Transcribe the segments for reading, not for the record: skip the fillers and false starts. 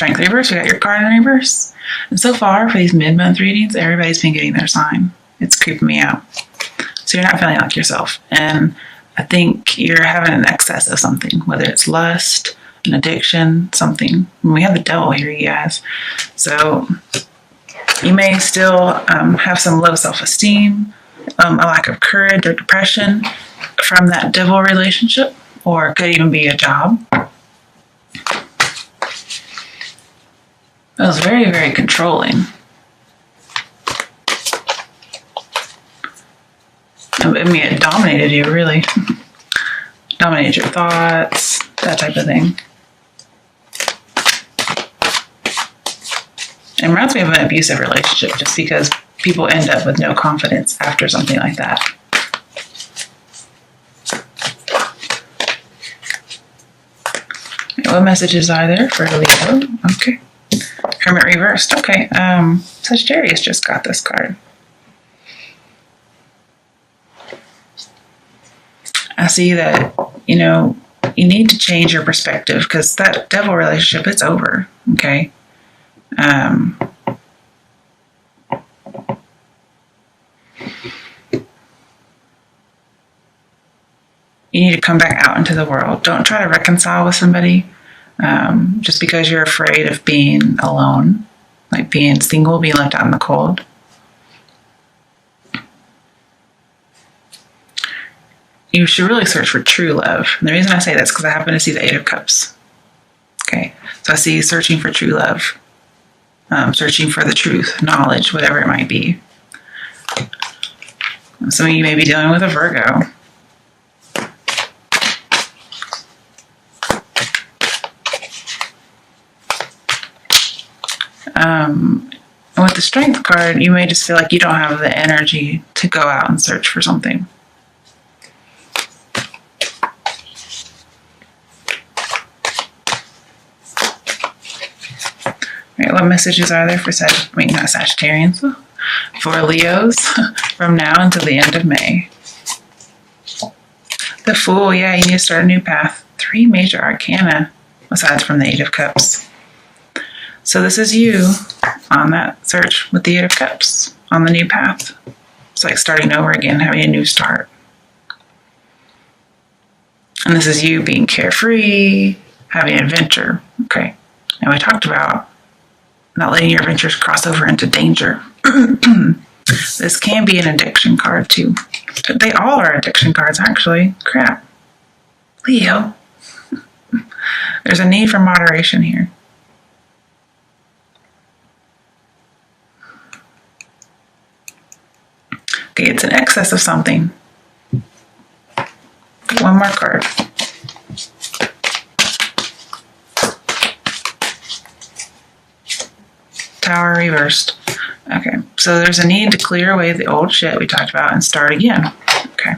Strength reverse, we got your card in reverse. And so far, for these mid-month readings, everybody's been getting their sign. It's creeping me out. So you're not feeling like yourself. And I think you're having an excess of something, whether it's lust, an addiction, something. And we have the devil here, you guys. So you may still have some low self-esteem, a lack of courage or depression from that devil relationship, or it could even be a job. It was very, very controlling. I mean, it dominated you, really. Dominated your thoughts, that type of thing. It reminds me of an abusive relationship, just because people end up with no confidence after something like that. What messages are there for Leo? Okay. Hermit reversed. Okay. Sagittarius just got this card. I see that, you need to change your perspective, because that devil relationship, it's over. Okay. You need to come back out into the world. Don't try to reconcile with somebody just because you're afraid of being alone, like being single, being left out in the cold. You should really search for true love. And the reason I say that is because I happen to see the Eight of Cups. Okay, so I see you searching for true love, searching for the truth, knowledge, whatever it might be. Some of you may be dealing with a Virgo. With the Strength card, you may just feel like you don't have the energy to go out and search for something. Right, what messages are there for not Sagittarians, for Leos from now until the end of May? The Fool, yeah, you need to start a new path. 3 major arcana, aside from the Eight of Cups. So this is you on that search with the Eight of Cups, on the new path. It's like starting over again, having a new start. And this is you being carefree, having an adventure. Okay. Now we talked about not letting your adventures cross over into danger. This can be an addiction card too. They all are addiction cards, actually. Crap. Leo. There's a need for moderation here. Okay, it's an excess of something. One more card. Tower reversed. Okay, so there's a need to clear away the old shit we talked about and start again. Okay.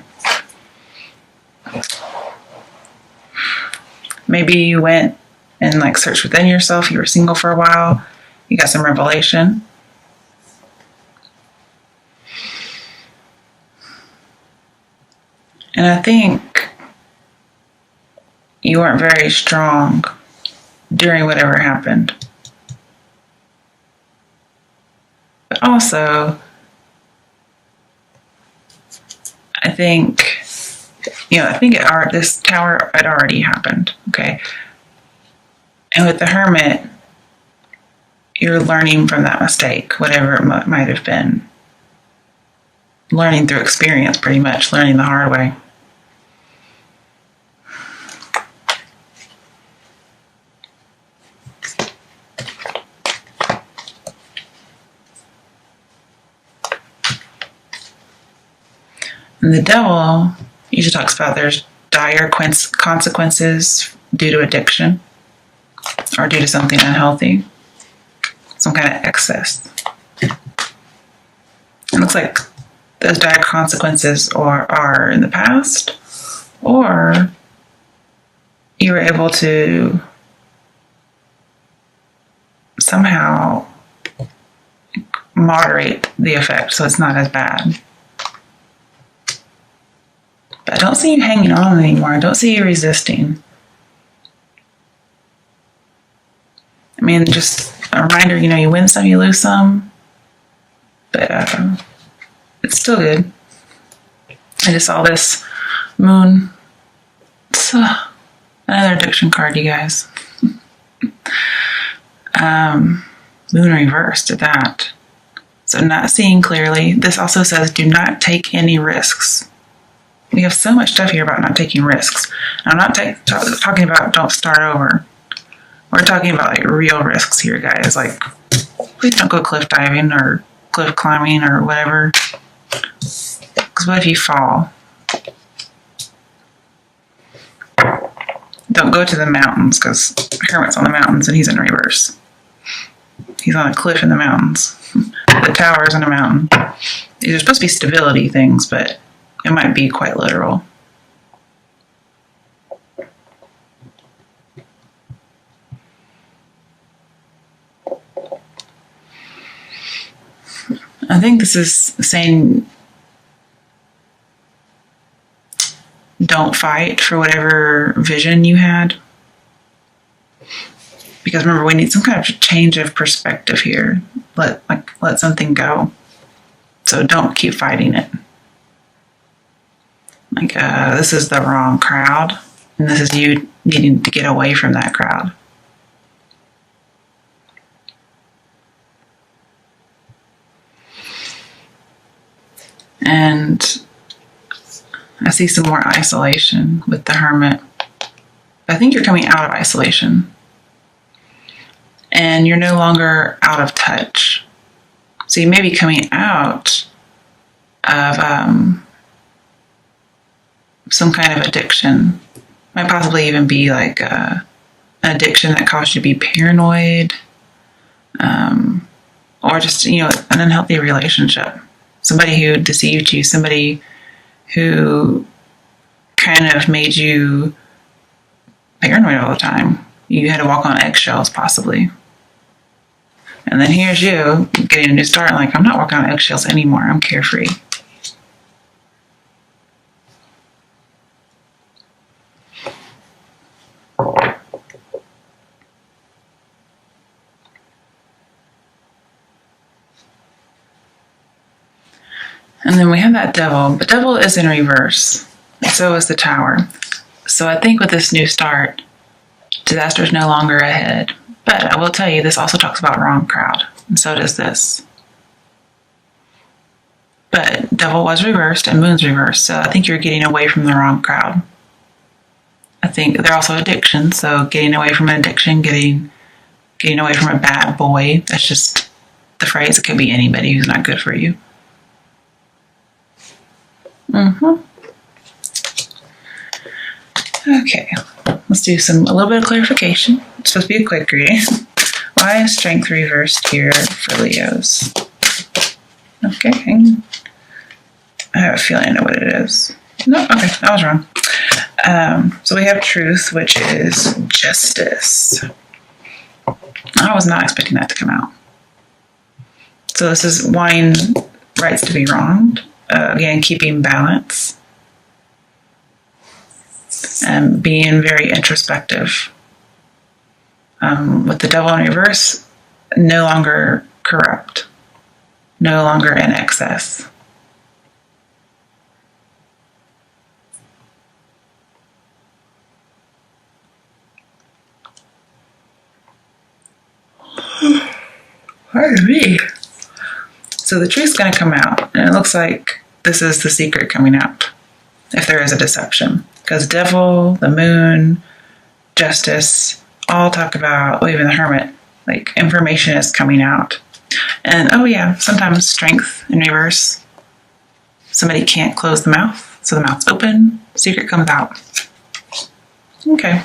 Maybe you went and searched within yourself. You were single for a while. You got some revelation. And I think you weren't very strong during whatever happened. But also, I think this tower had already happened, okay? And with the Hermit, you're learning from that mistake, whatever it might have been. Learning through experience, pretty much, learning the hard way. And the devil usually talks about there's dire consequences due to addiction or due to something unhealthy, some kind of excess. It looks like those dire consequences are in the past, or you were able to somehow moderate the effect so it's not as bad. But I don't see you hanging on anymore. I don't see you resisting. I mean, just a reminder, you win some, you lose some, but it's still good. I just saw this moon. It's another addiction card, you guys. Moon reversed at that. So not seeing clearly. This also says do not take any risks. We have so much stuff here about not taking risks. I'm not talking about don't start over. We're talking about like real risks here, guys. Like, please don't go cliff diving or cliff climbing or whatever. Because what if you fall? Don't go to the mountains, because Hermit's on the mountains and he's in reverse. He's on a cliff in the mountains. The tower's on a mountain. These are supposed to be stability things, but it might be quite literal. I think this is saying don't fight for whatever vision you had. Because remember, we need some kind of change of perspective here. Let something go. So don't keep fighting it. This is the wrong crowd. And this is you needing to get away from that crowd. And I see some more isolation with the Hermit. I think you're coming out of isolation. And you're no longer out of touch. So you may be coming out of some kind of addiction. Might possibly even be like an addiction that caused you to be paranoid. Or just, an unhealthy relationship. Somebody who deceived you. Somebody who kind of made you paranoid all the time. You had to walk on eggshells, possibly. And then here's you getting a new start, like, I'm not walking on eggshells anymore. I'm carefree. And then we have that Devil. But Devil is in reverse. And so is the Tower. So I think with this new start, disaster is no longer ahead. But I will tell you, this also talks about wrong crowd. And so does this. But Devil was reversed and Moon's reversed. So I think you're getting away from the wrong crowd. I think they're also addictions. So getting away from an addiction, getting away from a bad boy. That's just the phrase. It could be anybody who's not good for you. Okay, let's do a little bit of clarification. It's supposed to be a quick reading. Why is strength reversed here for Leos? Okay, I have a feeling I know what it is. No, okay, I was wrong. So we have truth, which is justice. I was not expecting that to come out. So this is wanting rights to be wronged. Again, keeping balance. And being very introspective. With the Devil in reverse, no longer corrupt. No longer in excess. Pardon me. So the truth's going to come out, and it looks like this is the secret coming out, if there is a deception. Because Devil, the Moon, Justice, all talk about, well, even the Hermit, like information is coming out. And oh yeah, sometimes strength in reverse. Somebody can't close the mouth, so the mouth's open, secret comes out. Okay.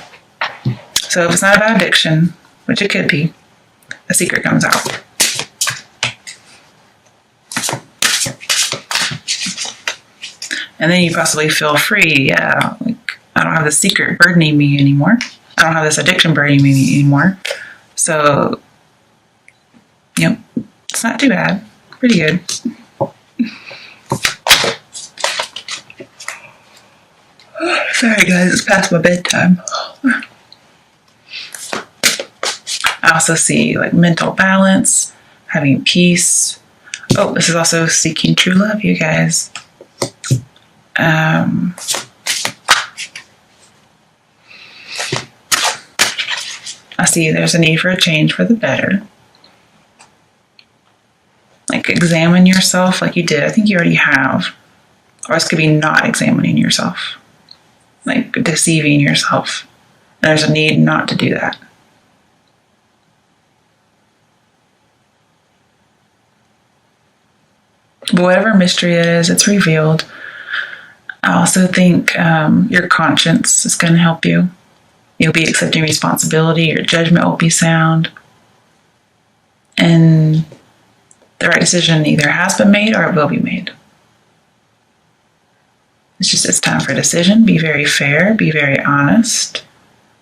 So if it's not about addiction, which it could be, a secret comes out. And then you possibly feel free. Yeah, like, I don't have the secret burdening me anymore. I don't have this addiction burdening me anymore. So, it's not too bad. Pretty good. Sorry guys, it's past my bedtime. I also see like mental balance, having peace. Oh, this is also seeking true love, you guys. I see there's a need for a change for the better. Like examine yourself like you did. I think you already have. Or this could be not examining yourself. Like deceiving yourself. There's a need not to do that. But whatever mystery it is, it's revealed. I also think your conscience is going to help you. You'll be accepting responsibility. Your judgment will be sound. And the right decision either has been made or it will be made. It's time for a decision. Be very fair. Be very honest.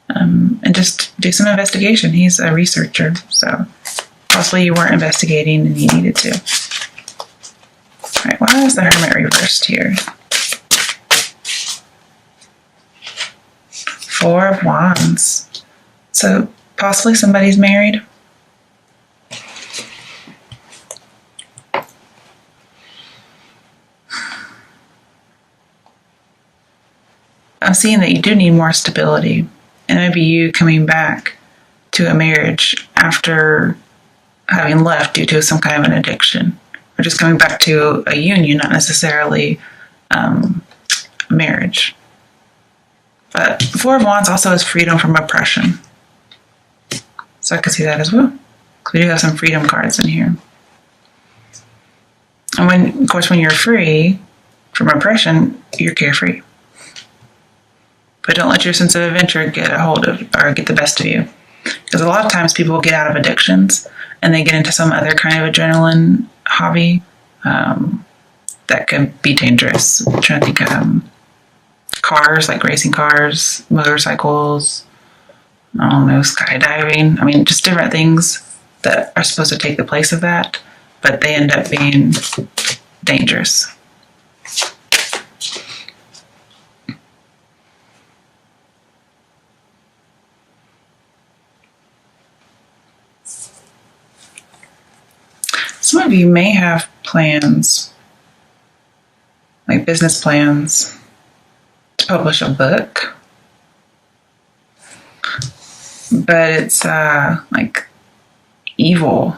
And just do some investigation. He's a researcher, so possibly you weren't investigating and you needed to. All right, why is the Hermit reversed here? 4 of Wands. So possibly somebody's married. I'm seeing that you do need more stability. And maybe you coming back to a marriage after having left due to some kind of an addiction. Or just coming back to a union, not necessarily marriage. But 4 of Wands also is freedom from oppression. So I could see that as well. Because we do have some freedom cards in here. And of course, when you're free from oppression, you're carefree. But don't let your sense of adventure get a hold of or get the best of you. Because a lot of times people get out of addictions and they get into some other kind of adrenaline hobby that can be dangerous. I'm trying to think of cars, like racing cars, motorcycles, I don't know, skydiving. I mean, just different things that are supposed to take the place of that, but they end up being dangerous. Some of you may have plans, like business plans, to publish a book, but it's like evil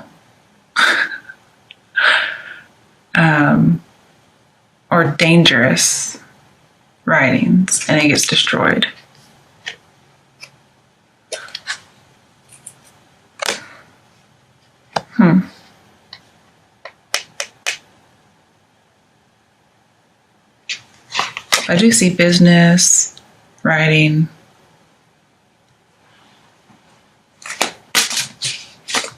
or dangerous writings, and it gets destroyed. I do see business, writing.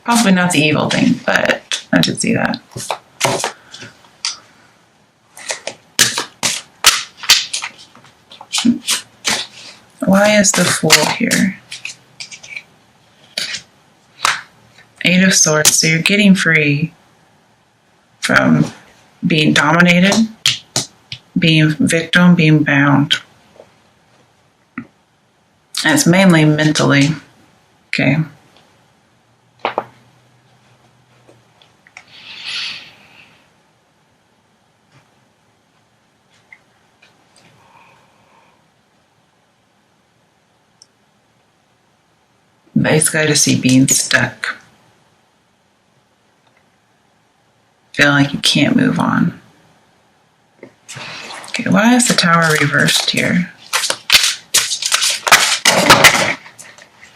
Probably not the evil thing, but I did see that. Why is the Fool here? 8 of Swords. So you're getting free from being dominated, being victim, being bound. And it's mainly mentally. Okay. Basically, I just see being stuck. Feeling like you can't move on. Okay, why is the Tower reversed here?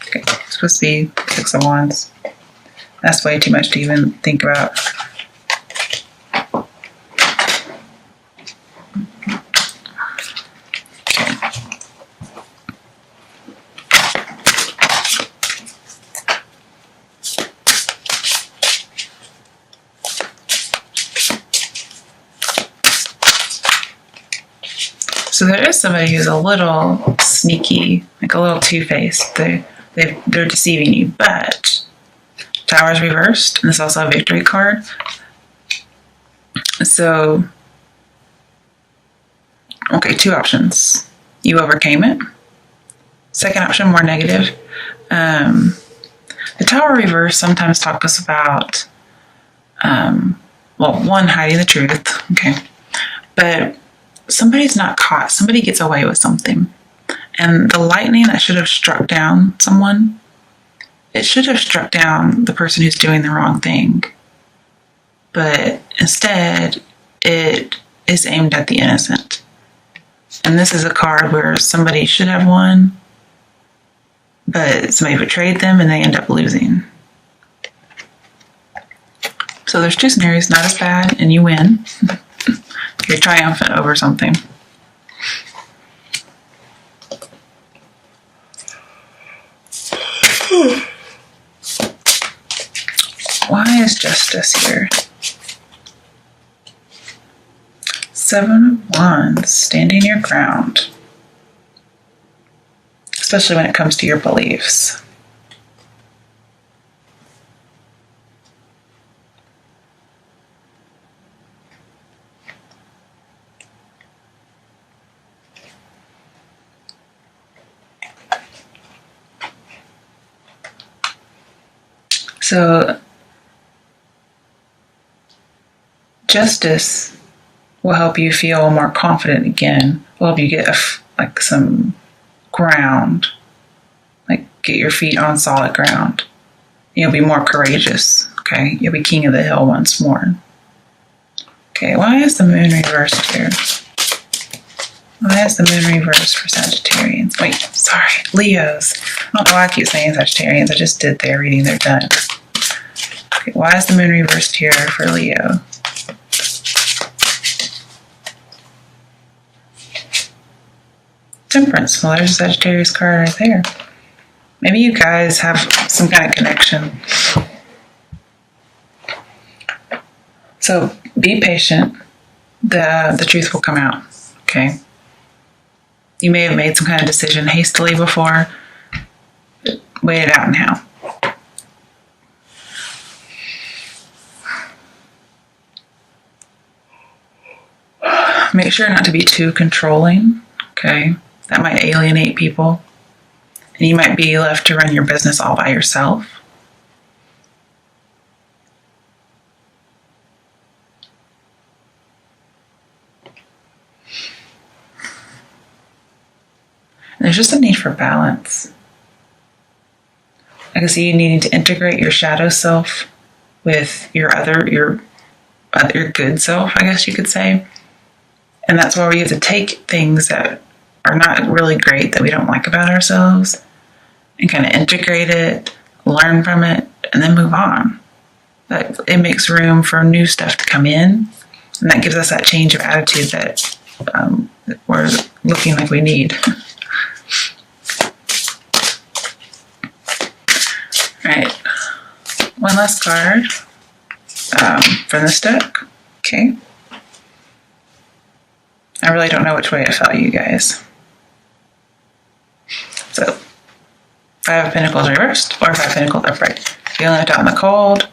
Okay, it's supposed to be 6 of Wands. That's way too much to even think about. So there is somebody who's a little sneaky, like a little two-faced. They're deceiving you, but Tower's reversed, and this is also a victory card. So, okay, 2 options. You overcame it. Second option, more negative. The Tower reverse sometimes talks about, one, hiding the truth, okay, but somebody's not caught. Somebody gets away with something. And the lightning that should have struck down someone, it should have struck down the person who's doing the wrong thing. But instead, it is aimed at the innocent. And this is a card where somebody should have won, but somebody betrayed them and they end up losing. So there's two scenarios, not as bad, and you win. You're triumphant over something. Why is justice here? 7 of Wands, standing your ground. Especially when it comes to your beliefs. So, justice will help you feel more confident again. Will help you get some ground, like get your feet on solid ground. You'll be more courageous. Okay, you'll be king of the hill once more. Okay, why is the moon reversed here? Why is the moon reversed for Sagittarians? Wait, sorry, Leos. I don't know why I keep saying Sagittarians. I just did their reading. They're done. Okay, why is the moon reversed here for Leo? Temperance. Well, there's a Sagittarius card right there. Maybe you guys have some kind of connection. So be patient. The truth will come out. Okay. You may have made some kind of decision hastily before. Wait it out now. Make sure not to be too controlling. Okay. That might alienate people. And you might be left to run your business all by yourself. There's just a need for balance. I can see you needing to integrate your shadow self with your good self, I guess you could say. And that's where we have to take things that are not really great, that we don't like about ourselves, and kind of integrate it, learn from it, and then move on. That it makes room for new stuff to come in, and that gives us that change of attitude that we're looking like we need. Right, one last card from this deck. Okay. I really don't know which way it felt, you guys. So, 5 of Pentacles reversed, or 5 of Pentacles upright. Feeling left out in the cold,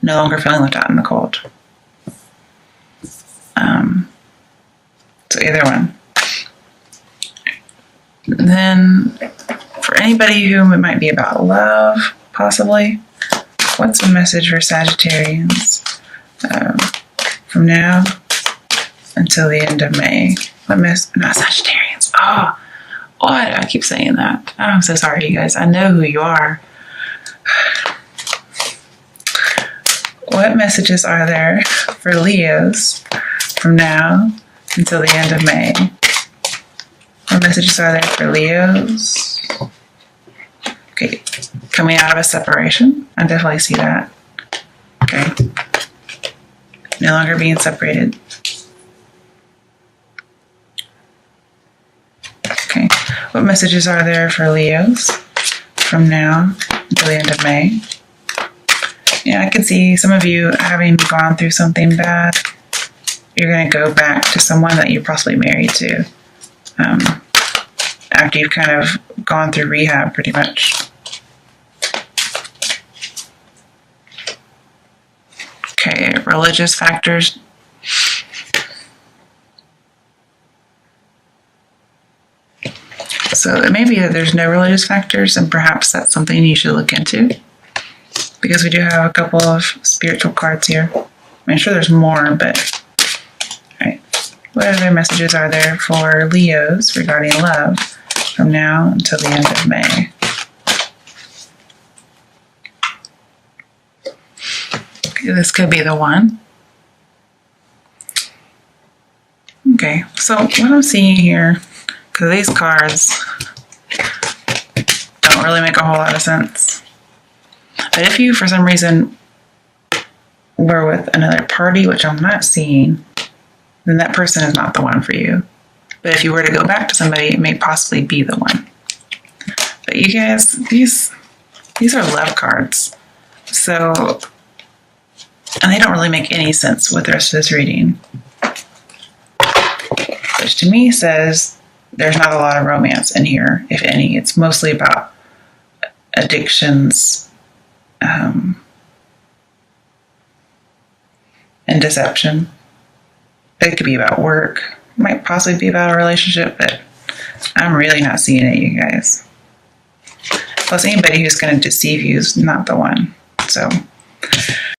no longer feeling left out in the cold. So either one. And then, for anybody whom it might be about love, possibly, what's the message for Sagittarians from now until the end of May? Not Sagittarians. Oh, what? I keep saying that. Oh, I'm so sorry, you guys. I know who you are. What messages are there for Leos from now until the end of May? What messages are there for Leos? Okay, coming out of a separation. I definitely see that. Okay. No longer being separated. Okay. What messages are there for Leos from now until the end of May? Yeah, I can see some of you having gone through something bad. You're going to go back to someone that you're possibly married to after you've kind of gone through rehab pretty much. Okay, religious factors. So it may be that there's no religious factors, and perhaps that's something you should look into. because we do have a couple of spiritual cards here. I'm sure there's more, but all right. What other messages are there for Leos regarding love from now until the end of May? Okay, this could be the one. Okay, so what I'm seeing here, because these cards don't really make a whole lot of sense. But if you, for some reason, were with another party, which I'm not seeing, then that person is not the one for you. But if you were to go back to somebody, it may possibly be the one. But you guys, these are love cards. So, and they don't really make any sense with the rest of this reading. Which to me says there's not a lot of romance in here, if any. It's mostly about addictions, and deception. It could be about work. It might possibly be about a relationship, but I'm really not seeing it, you guys. Plus, anybody who's going to deceive you is not the one. So,